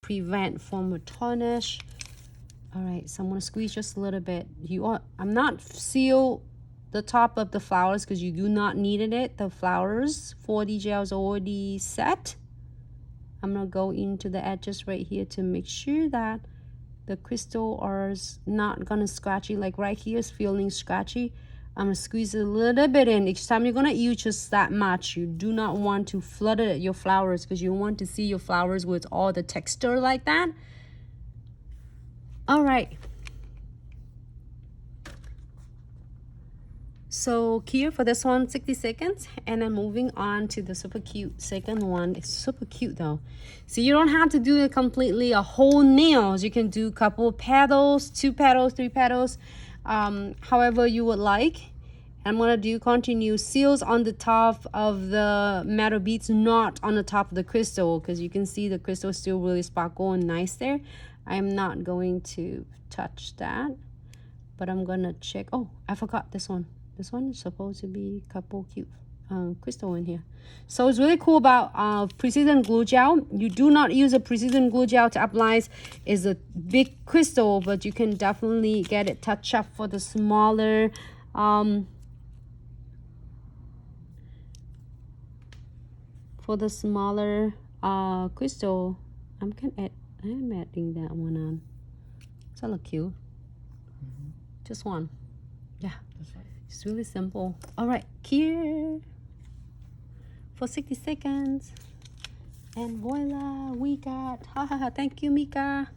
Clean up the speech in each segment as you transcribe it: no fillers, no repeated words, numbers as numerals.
prevent from a tarnish. All right, so I'm gonna squeeze just a little bit. I'm not seal the top of the flowers because you do not need it. The flowers for the gel is already set. I'm gonna go into the edges right here to make sure that the crystal are not gonna scratchy. Like right here is feeling scratchy. I'm gonna squeeze it a little bit in. Each time you're gonna use just that much. You do not want to flood it your flowers because you want to see your flowers with all the texture like that. All right. So here for this one, 60 seconds, and then moving on to the super cute second one. It's super cute though. So you don't have to do it completely a whole nails. You can do a couple petals, 2 petals, 3 petals, however you would like. I'm gonna do continue seals on the top of the metal beads, not on the top of the crystal, because you can see the crystal still really sparkle and nice there. I'm not going to touch that, but I'm gonna check. Oh, I forgot this one. This one is supposed to be a couple cute crystal in here. So it's really cool about precision glue gel. You do not use a precision glue gel to apply. It's a big crystal, but you can definitely get it touch up for the smaller crystal. I'm adding that one on. Does that look cute? Just one. Yeah, that's right. It's really simple. All right, here for 60 seconds, and voila, we got. Thank you, Mika.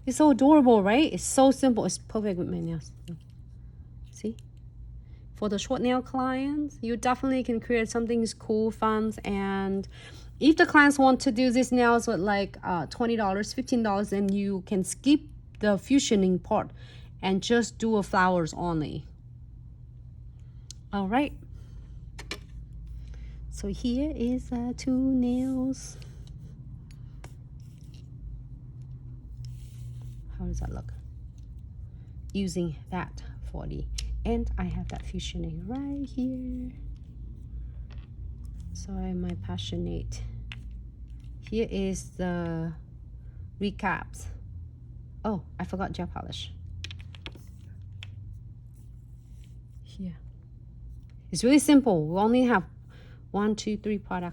It's so adorable, right? It's so simple. It's perfect with my nails. See, for the short nail clients, you definitely can create something cool, fun, and if the clients want to do these nails with like $20, $15, then you can skip the fusioning part and just do a flowers only. All right. So here is 2 nails. How does that look? Using that 40, and I have that fusioning right here. Sorry, my passionate. Here is the recaps. Oh, I forgot gel polish. Here. It's really simple. We only have 1, 2, 3 products.